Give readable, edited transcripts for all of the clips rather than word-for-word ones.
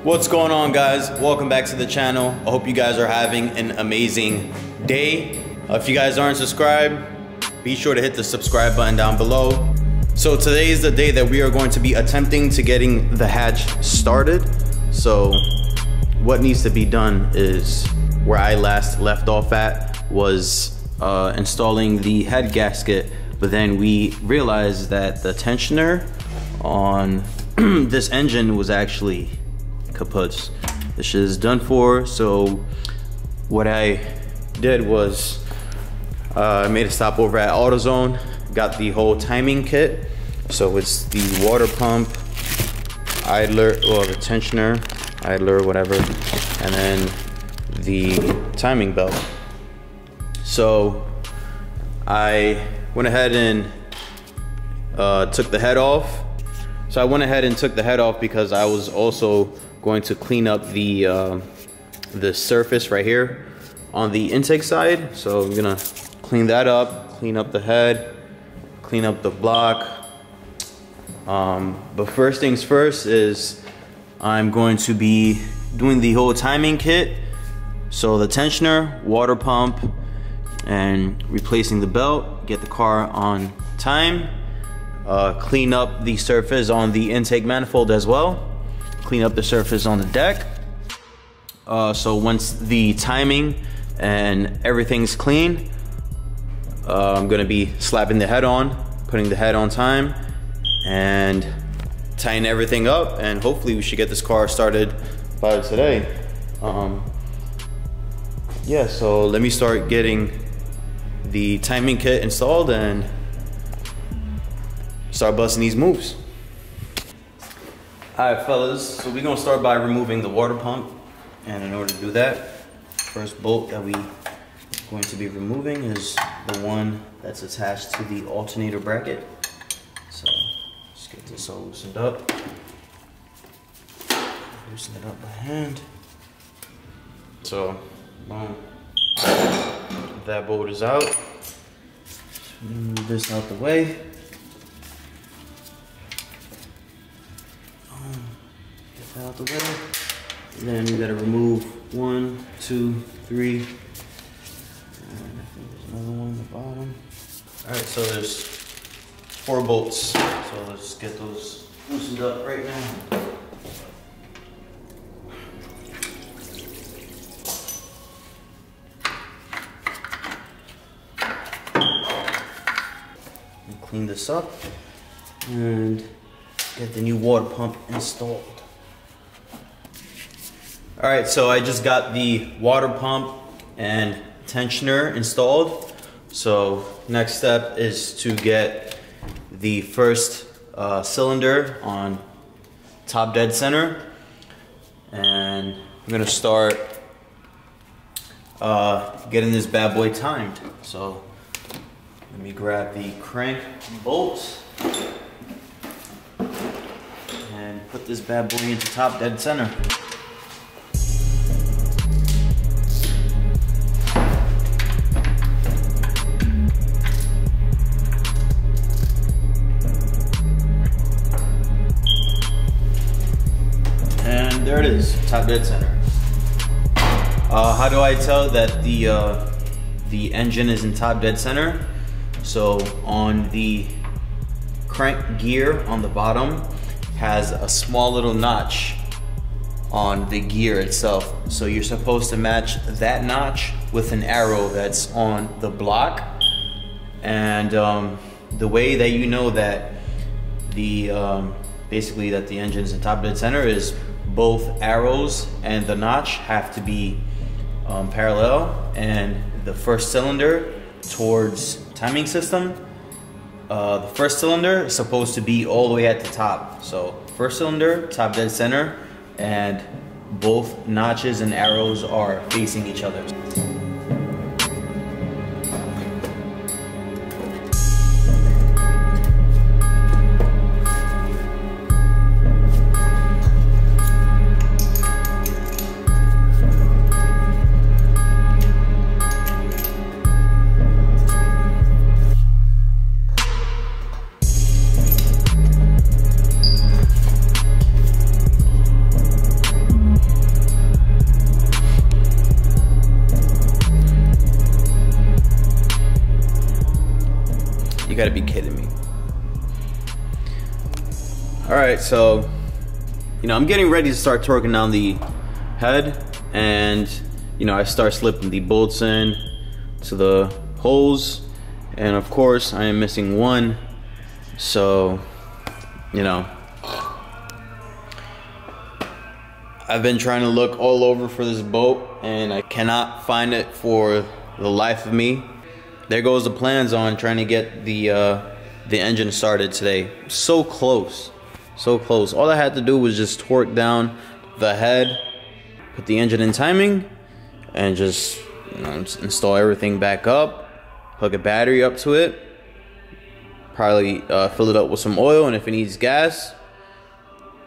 What's going on, guys? Welcome back to the channel. I hope you guys are having an amazing day. If you guys aren't subscribed, be sure to hit the subscribe button down below. So today is the day that we are going to be attempting to getting the hatch started. So what needs to be done is where I last left off at was installing the head gasket, but then we realized that the tensioner on this engine was actually kaput. This shit is done for. So what I did was I made a stop over at AutoZone, got the whole timing kit. So it's the water pump, idler, or the tensioner, idler, whatever, and then the timing belt. So I went ahead and took the head off. So I went ahead and took the head off because I was also going to clean up the surface right here on the intake side. So I'm gonna clean that up, clean up the head, clean up the block. But first things first is I'm going to be doing the whole timing kit. So the tensioner, water pump, and replacing the belt, get the car on time. Clean up the surface on the intake manifold as well. Clean up the surface on the deck. So once the timing and everything's clean, I'm gonna be slapping the head on, putting the head on time, and tying everything up, and hopefully we should get this car started by today. Yeah, so let me start getting the timing kit installed and start busting these moves. All right, fellas, so we're gonna start by removing the water pump. And in order to do that, first bolt that we going to be removing is the one that's attached to the alternator bracket. So let's get this all loosened up. Loosen it up by hand. So, boom. That bolt is out. Move this out the way. Get that out the way. And then we gotta remove 1, 2, 3. And I think there's another one on the bottom. Alright, so there's 4 bolts. So let's get those loosened up right now. Clean this up and get the new water pump installed. All right, so I just got the water pump and tensioner installed. So next step is to get the first cylinder on top dead center, and I'm gonna start getting this bad boy timed. So let me grab the crank bolts and put this bad boy into top dead center. And there it is, top dead center. How do I tell that the engine is in top dead center? So on the crank gear on the bottom has a small little notch on the gear itself. So you're supposed to match that notch with an arrow that's on the block. And the way that you know that basically that the engine is in top dead center is both arrows and the notch have to be parallel, and the first cylinder towards timing system, the first cylinder is supposed to be all the way at the top. So first cylinder, top dead center, and both notches and arrows are facing each other. gotta be kidding me. All right, so, you know, I'm getting ready to start torquing down the head, and, you know, I start slipping the bolts in to the holes, and of course I am missing one. So, you know, I've been trying to look all over for this bolt and I cannot find it for the life of me. There goes the plans on trying to get the engine started today. So close, so close. All I had to do was just torque down the head, put the engine in timing, and just, you know, install everything back up, hook a battery up to it, probably fill it up with some oil, and if it needs gas,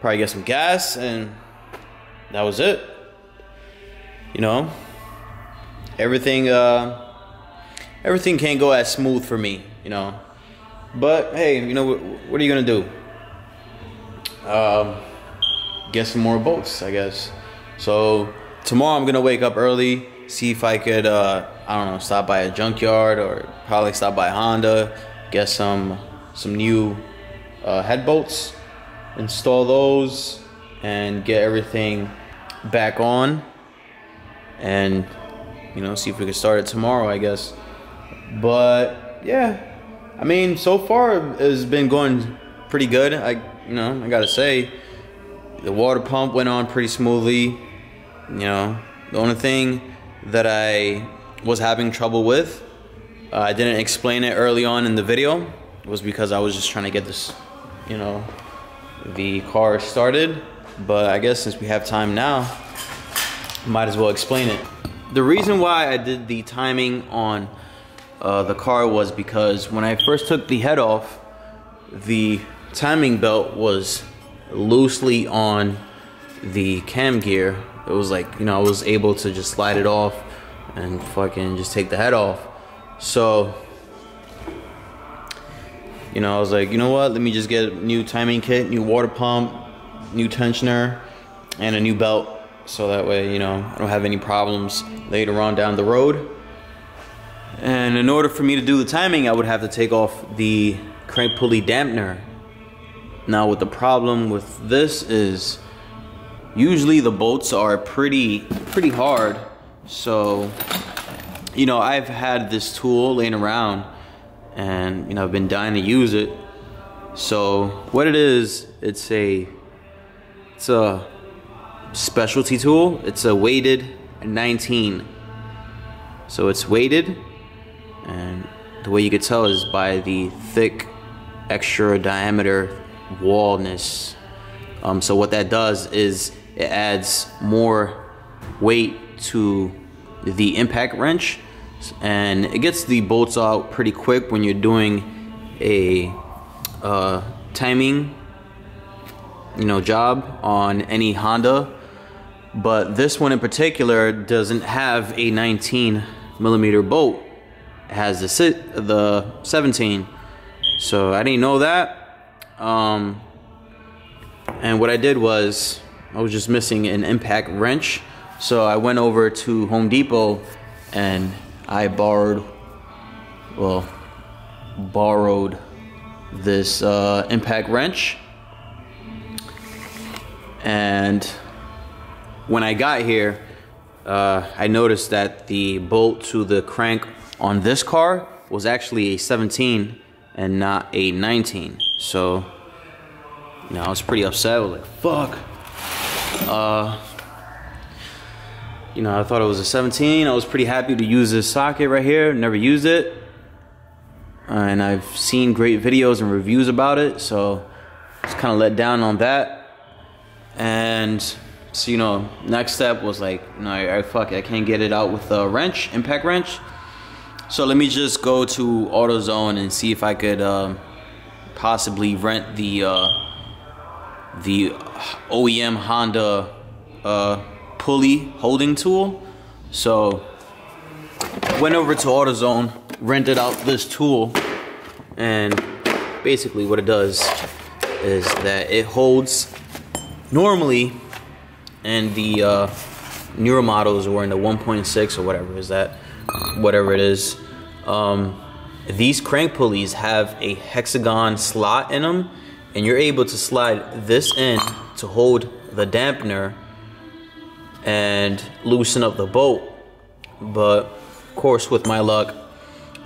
probably get some gas, and that was it. You know, everything can't go as smooth for me, you know. But hey, you know, what are you gonna do? Get some more bolts, I guess. So tomorrow I'm gonna wake up early, see if I could, I don't know, stop by a junkyard or probably stop by Honda, get some new head bolts, install those, and get everything back on, and, you know, see if we can start it tomorrow, I guess. But yeah, I mean, so far it's been going pretty good. I gotta say, the water pump went on pretty smoothly. You know, the only thing that I was having trouble with, I didn't explain it early on in the video, was because I was just trying to get this, you know, the car started. But I guess since we have time now, might as well explain it. The reason why I did the timing on the car was because when I first took the head off, the timing belt was loosely on the cam gear. It was like, you know, I was able to just slide it off and fucking just take the head off. So, you know, I was like, you know what, let me just get a new timing kit, new water pump, new tensioner, and a new belt, so that way, you know, I don't have any problems later on down the road. And in order for me to do the timing, I would have to take off the crank pulley dampener. Now, what the problem with this is, usually the bolts are pretty hard. So, you know, I've had this tool laying around, and, you know, I've been dying to use it. So what it is, it's a specialty tool. It's a weighted 19. So it's weighted, and the way you could tell is by the thick, extra diameter wallness. So what that does is it adds more weight to the impact wrench, and it gets the bolts out pretty quick when you're doing a timing, you know, job on any Honda. But this one in particular doesn't have a 19mm bolt. It has the 17. So I didn't know that. And what I did was, I was just missing an impact wrench. So I went over to Home Depot and I borrowed this impact wrench. And when I got here, I noticed that the bolt to the crank on this car was actually a 17 and not a 19. So, you know, I was pretty upset. I was like, fuck. You know, I thought it was a 17. I was pretty happy to use this socket right here. Never used it. And I've seen great videos and reviews about it, so I was kind of let down on that. And so, you know, next step was like, you know, fuck it, I can't get it out with a wrench, impact wrench. So let me just go to AutoZone and see if I could possibly rent the OEM Honda pulley holding tool. So went over to AutoZone, rented out this tool, and basically what it does is that it holds, normally in the newer models or in the 1.6 or whatever is that, whatever it is, these crank pulleys have a hexagon slot in them, and you're able to slide this in to hold the dampener and loosen up the bolt. But of course, with my luck,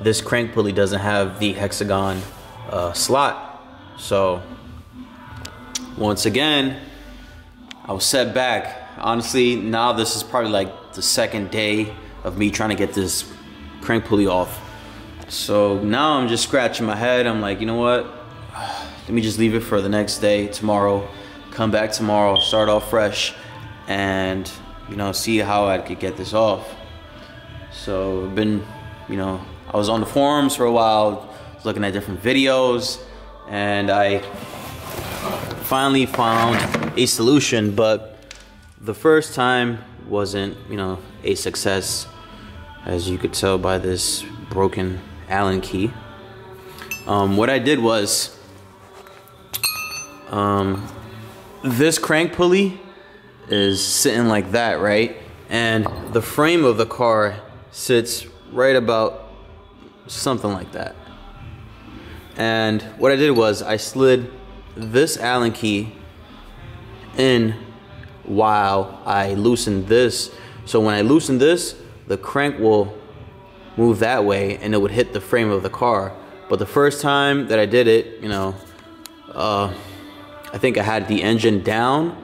this crank pulley doesn't have the hexagon slot. So once again, I was set back. Honestly, now this is probably like the second day of me trying to get this crank pulley off. So now I'm just scratching my head. I'm like, you know what? Let me just leave it for the next day, tomorrow. Come back tomorrow, start off fresh, and you know, see how I could get this off. So I've been, you know, I was on the forums for a while, looking at different videos, and I finally found a solution. But the first time wasn't, you know, a success, as you could tell by this broken Allen key. What I did was, this crank pulley is sitting like that, right? And the frame of the car sits right about something like that. And what I did was I slid this Allen key in while I loosened this. So when I loosen this, the crank will move that way and it would hit the frame of the car. But the first time that I did it, you know, I think I had the engine down.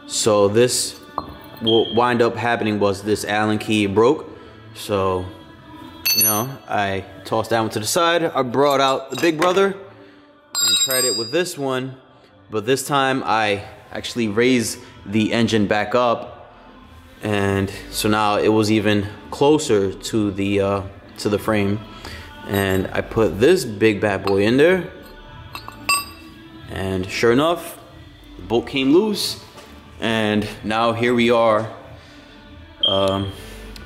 So this will wind up happening was this Allen key broke. So, you know, I tossed that one to the side. I brought out the big brother and tried it with this one. But this time I actually raised the engine back up, and so now it was even closer to the frame. And I put this big bad boy in there, and sure enough, the bolt came loose. And now here we are,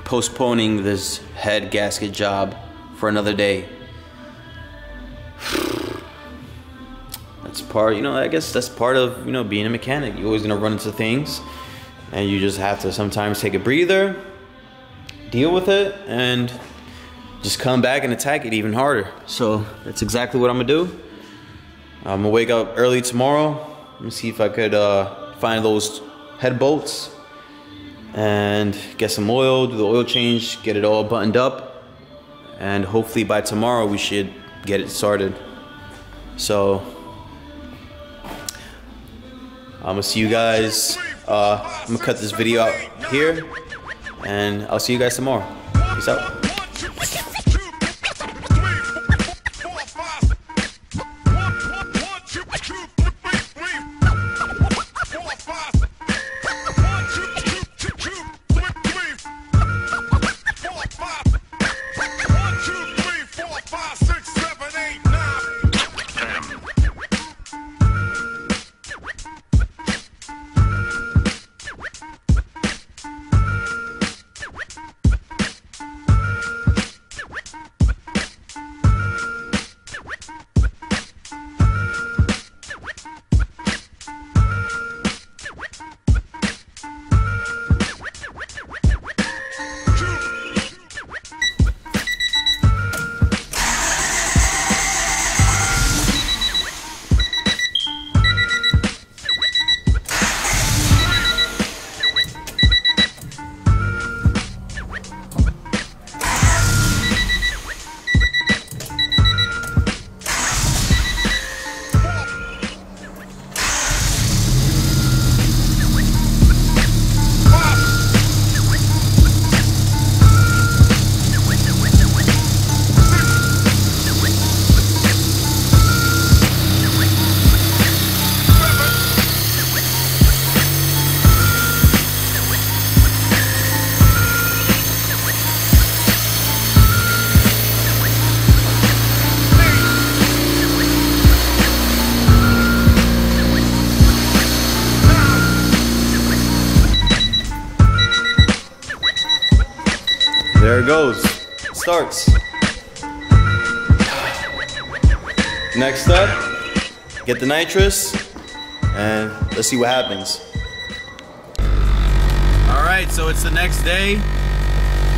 postponing this head gasket job for another day. That's part, you know, I guess that's part of, you know, being a mechanic. You're always gonna run into things, and you just have to sometimes take a breather, deal with it, and just come back and attack it even harder. So that's exactly what I'm gonna do. I'm gonna wake up early tomorrow. Let me see if I could find those head bolts and get some oil, do the oil change, get it all buttoned up, and hopefully by tomorrow we should get it started. So I'm gonna see you guys. I'm gonna cut this video out here, and I'll see you guys tomorrow. Peace out. There it goes. It starts. Next up, get the nitrous, and let's see what happens. All right, so it's the next day.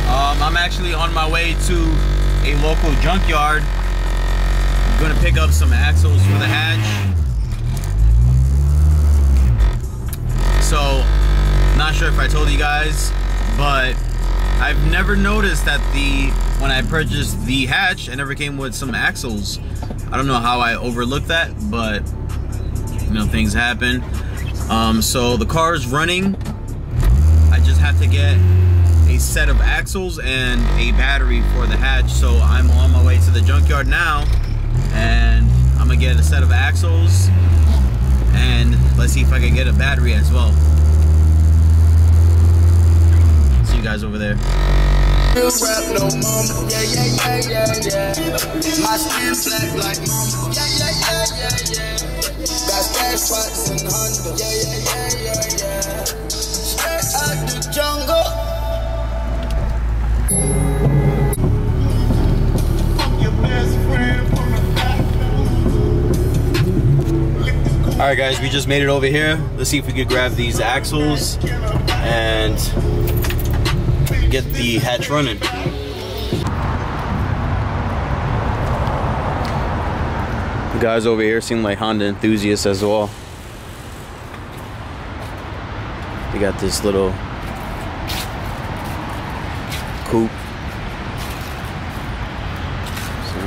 I'm actually on my way to a local junkyard. I'm gonna pick up some axles for the hatch. So, not sure if I told you guys, but I've never noticed that when I purchased the hatch, it never came with some axles. I don't know how I overlooked that, but you know, things happen. So the car is running. I just have to get a set of axles and a battery for the hatch. So I'm on my way to the junkyard now, and I'm gonna get a set of axles, and let's see if I can get a battery as well. See you guys over there. My skin black like mama. Got stash spots in Honda. Straight out the jungle. Alright guys, we just made it over here. Let's see if we could grab these axles and get the hatch running. The guys over here seem like Honda enthusiasts as well. They got this little coupe. So,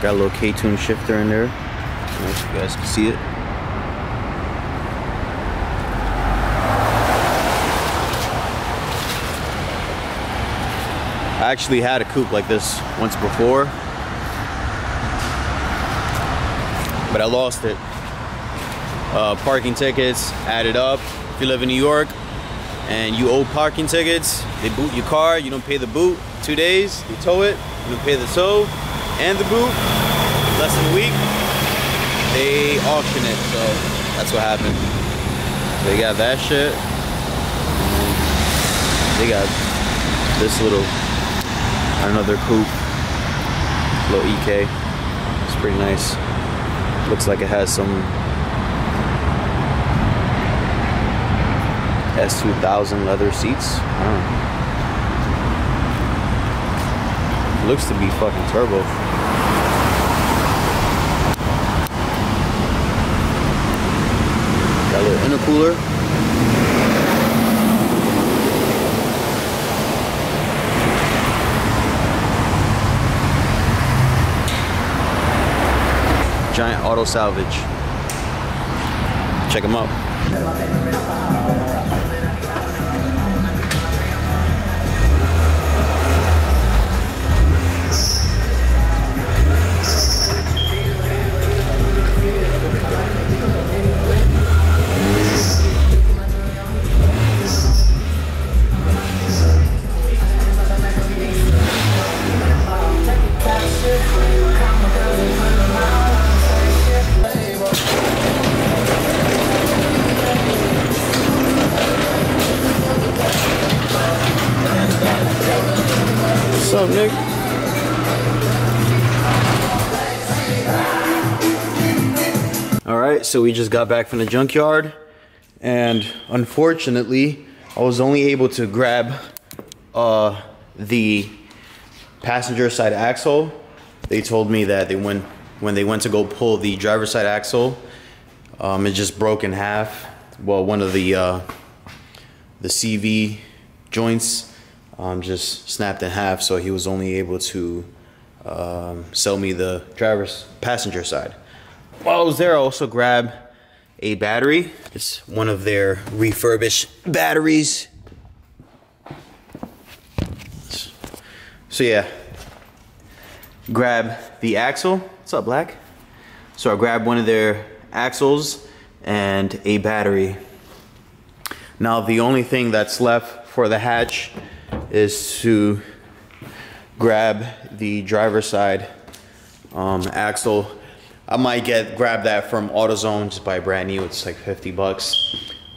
got a little K-tune shifter in there. I don't know if you guys can see it. I actually had a coupe like this once before, but I lost it. Parking tickets added up. If you live in New York and you owe parking tickets, they boot your car, you don't pay the boot, 2 days, they tow it, you don't pay the tow and the boot, less than a week, they auction it. So that's what happened. They got that shit. They got this little, another coupe, little EK. It's pretty nice. Looks like it has some S2000 leather seats. Looks to be fucking turbo. Got a little intercooler. Giant Auto Salvage. Check them out. What's up, Nick? Alright, so we just got back from the junkyard, and unfortunately I was only able to grab the passenger side axle. They told me that when they went to go pull the driver's side axle, it just broke in half. Well, one of the CV joints just snapped in half, so he was only able to sell me the passenger side. While I was there, I also grabbed a battery. It's one of their refurbished batteries. So yeah, grab the axle. What's up, Black? So I grabbed one of their axles and a battery. Now the only thing that's left for the hatch is to grab the driver's side axle. I might grab that from AutoZone, just buy brand new. It's like 50 bucks.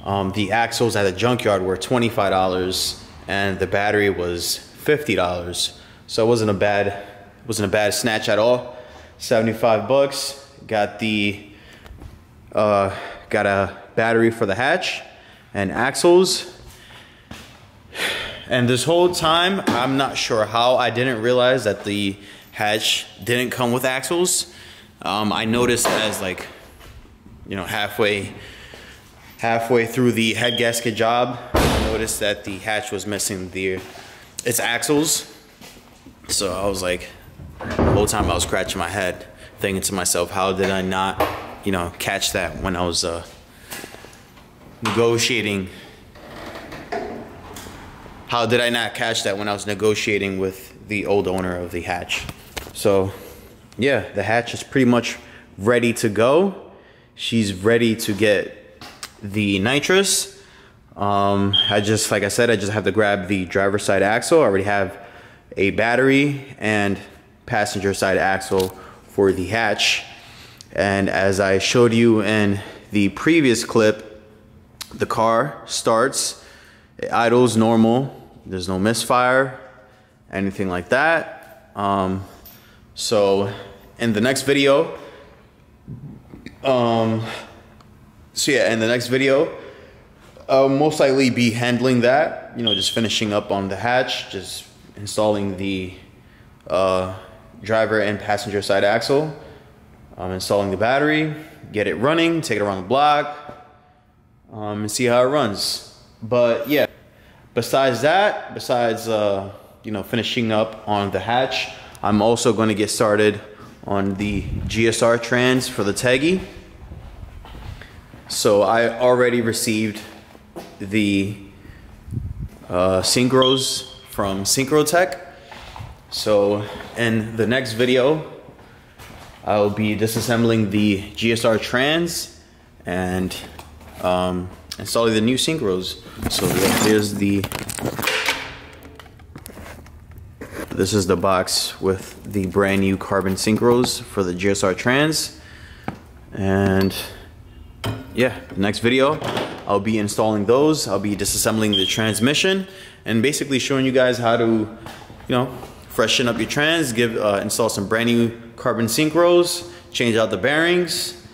The axles at the junkyard were $25 and the battery was $50. So it wasn't a bad snatch at all. 75 bucks. Got a battery for the hatch and axles. And this whole time, I'm not sure how I didn't realize that the hatch didn't come with axles. I noticed as like, you know, halfway through the head gasket job, I noticed that the hatch was missing its axles. So I was like, the whole time I was scratching my head, thinking to myself, how did I not, you know, catch that when I was negotiating? How did I not catch that when I was negotiating with the old owner of the hatch? So yeah, the hatch is pretty much ready to go. She's ready to get the nitrous. Like I said, I just have to grab the driver's side axle. I already have a battery and passenger side axle for the hatch. And as I showed you in the previous clip, the car starts, it idles normal. There's no misfire, anything like that. So in the next video, I'll most likely be handling that, you know, just finishing up on the hatch, just installing the driver and passenger side axle, installing the battery, get it running, take it around the block, and see how it runs. But yeah, besides you know, finishing up on the hatch, I'm also going to get started on the GSR trans for the Taggy. So I already received the synchros from Synchrotech. So in the next video, I'll be disassembling the GSR trans and installing the new synchros. So here's this is the box with the brand new carbon synchros for the GSR trans. And yeah, next video, I'll be installing those. I'll be disassembling the transmission and basically showing you guys how to, you know, freshen up your trans, install some brand new carbon synchros, change out the bearings,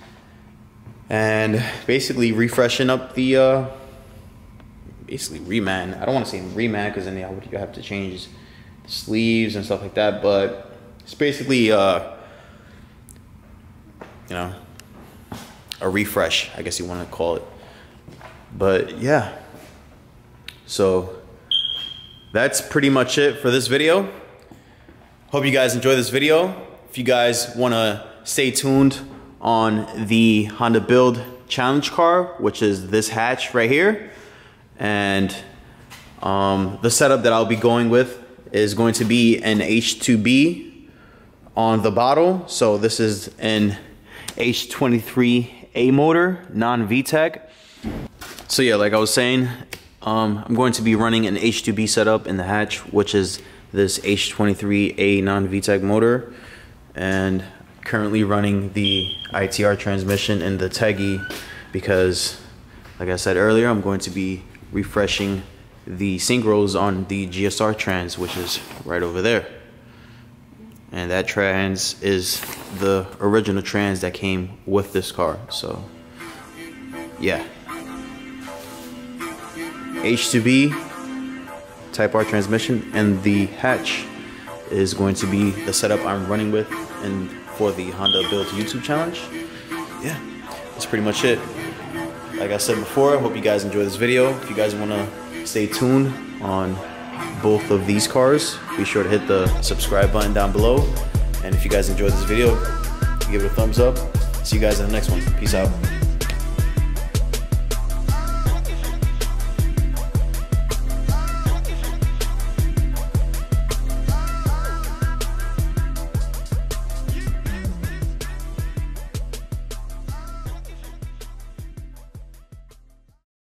and basically refreshen up the, basically reman. I don't want to say reman because then you have to change the sleeves and stuff like that, but it's basically, you know, a refresh, I guess you want to call it. But yeah, so that's pretty much it for this video. Hope you guys enjoy this video. If you guys want to stay tuned on the Honda Build Challenge car, which is this hatch right here, and the setup that I'll be going with is going to be an H2B on the bottle. So this is an H23A motor, non-VTEC. So yeah, like I was saying, I'm going to be running an H2B setup in the hatch, which is this H23A non-VTEC motor, and currently running the ITR transmission in the Taggy because, like I said earlier, I'm going to be refreshing the synchros on the GSR trans, which is right over there. And that trans is the original trans that came with this car. So yeah, H2B Type R transmission, and the hatch is going to be the setup I'm running with and for the Honda Build YouTube challenge. Yeah, that's pretty much it. Like I said before, I hope you guys enjoy this video. If you guys want to stay tuned on both of these cars, be sure to hit the subscribe button down below. And if you guys enjoyed this video, give it a thumbs up. See you guys in the next one. Peace out.